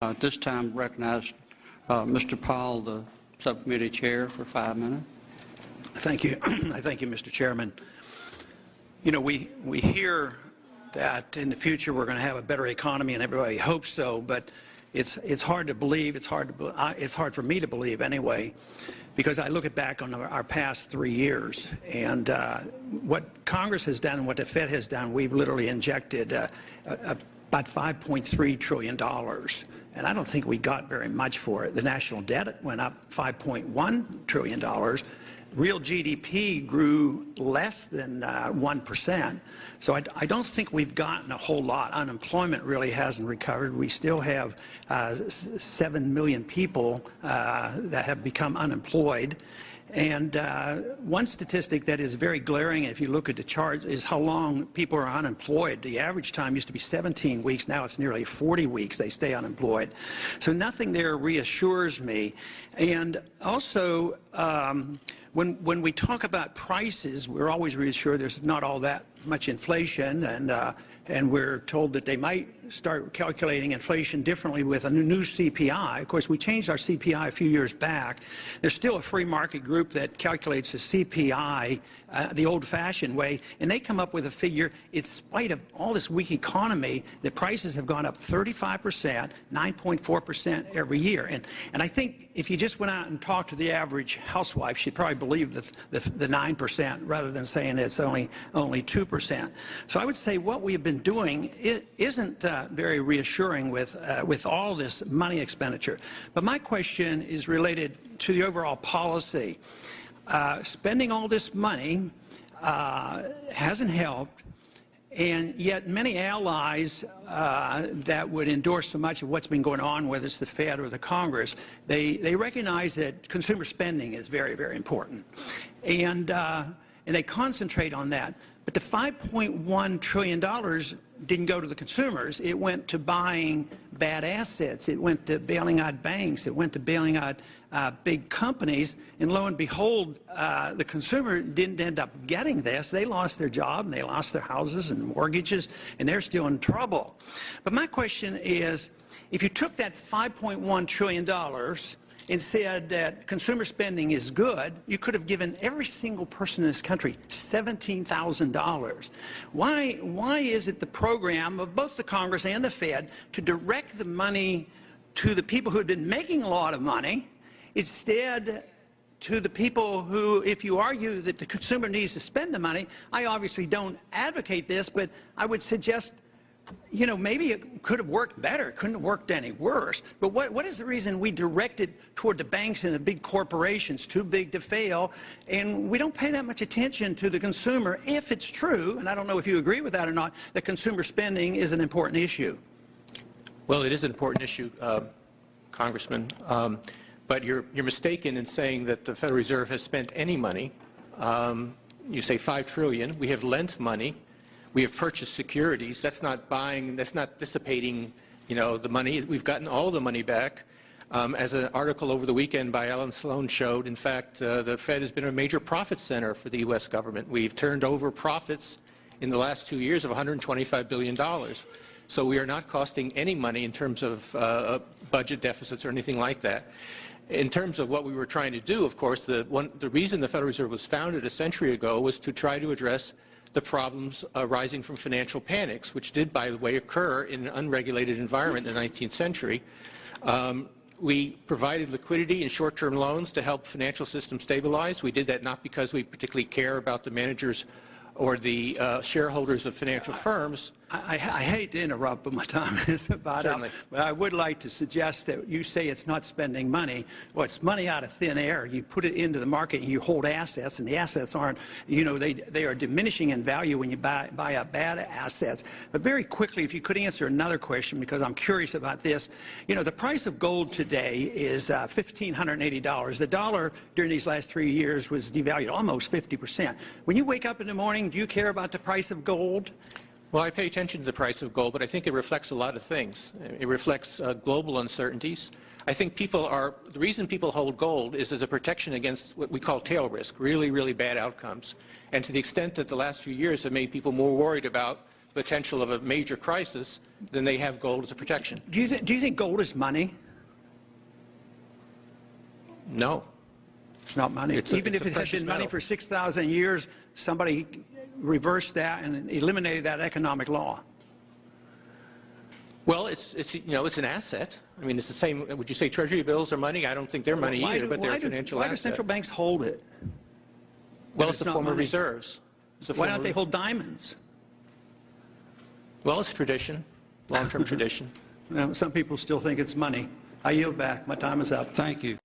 At this time, recognize Mr. Powell, the subcommittee chair, for 5 minutes. Thank you. Thank you, Mr. Chairman. You know, we hear that in the future we're going to have a better economy, and everybody hopes so. But it's hard to believe. It's hard for me to believe anyway, because I look back on our past 3 years, and what Congress has done and what the Fed has done. We've literally injected about $5.3 trillion. And I don't think we got very much for it. The national debt went up $5.1 trillion. Real GDP grew less than 1%. So I don't think we've gotten a whole lot. Unemployment really hasn't recovered. We still have 7 million people that have become unemployed. And one statistic that is very glaring, if you look at the chart, is how long people are unemployed. The average time used to be 17 weeks. Now it's nearly 40 weeks they stay unemployed. So nothing there reassures me. And also, when we talk about prices, we're always reassured there's not all that much inflation, and we're told that they might start calculating inflation differently with a new CPI. Of course, we changed our CPI a few years back. There's still a free market group that calculates the CPI the old-fashioned way, and they come up with a figure, in spite of all this weak economy, the prices have gone up 35%, 9.4% every year. And I think if you just went out and talked to the average housewife, she'd probably believe the 9% rather than saying it's only 2%. So I would say what we have been doing isn't very reassuring with all this money expenditure. But my question is related to the overall policy. Spending all this money hasn't helped, and yet many allies that would endorse so much of what's been going on, whether it's the Fed or the Congress, they recognize that consumer spending is very, very important, and they concentrate on that. But the $5.1 trillion didn't go to the consumers. It went to buying bad assets. It went to bailing out banks. It went to bailing out big companies. And lo and behold, the consumer didn't end up getting this. They lost their job, and they lost their houses and mortgages, and they're still in trouble. But my question is, if you took that $5.1 trillion and said that consumer spending is good, you could have given every single person in this country $17,000. Why is it the program of both the Congress and the Fed to direct the money to the people who had been making a lot of money, instead to the people who, if you argue that the consumer needs to spend the money, I obviously don't advocate this, but I would suggest, you know, maybe it could have worked better. It couldn't have worked any worse. But what is the reason we direct it toward the banks and the big corporations, too big to fail, and we don't pay that much attention to the consumer if it's true, and I don't know if you agree with that or not, that consumer spending is an important issue? Well, it is an important issue, Congressman, but you're mistaken in saying that the Federal Reserve has spent any money. You say $5 trillion. We have lent money. We have purchased securities. That's not buying, that's not dissipating, you know, the money. We've gotten all the money back. As an article over the weekend by Alan Sloan showed, in fact, the Fed has been a major profit center for the U.S. government. We've turned over profits in the last 2 years of $125 billion. So we are not costing any money in terms of budget deficits or anything like that. In terms of what we were trying to do, of course, the reason the Federal Reserve was founded a century ago was to try to address the problems arising from financial panics, which did, by the way, occur in an unregulated environment in the 19th century. We provided liquidity and short-term loans to help financial systems stabilize. We did that not because we particularly care about the managers or the shareholders of financial firms. I hate to interrupt, but my time is about up. But I would like to suggest that you say it's not spending money. Well, it's money out of thin air. You put it into the market and you hold assets, and the assets aren't, you know, they are diminishing in value when you buy up bad assets. But very quickly, if you could answer another question, because I'm curious about this. You know, the price of gold today is $1,580. The dollar during these last 3 years was devalued almost 50%. When you wake up in the morning, do you care about the price of gold? Well, I pay attention to the price of gold, but I think it reflects a lot of things. It reflects global uncertainties. I think the reason people hold gold is as a protection against what we call tail risk, really, really bad outcomes. And to the extent that the last few years have made people more worried about the potential of a major crisis, then they have gold as a protection. Do you think gold is money? No. It's not money. Even if it had been money for 6,000 years, somebody reversed that and eliminated that economic law. Well, it's an asset. I mean, it's the same. Would you say Treasury bills are money? I don't think they're money either, but they're a financial asset. Why do central banks hold it? Well, it's a form of reserves. Why don't they hold diamonds? Well, it's tradition, long-term tradition. Some people still think it's money. I yield back. My time is up. Thank you.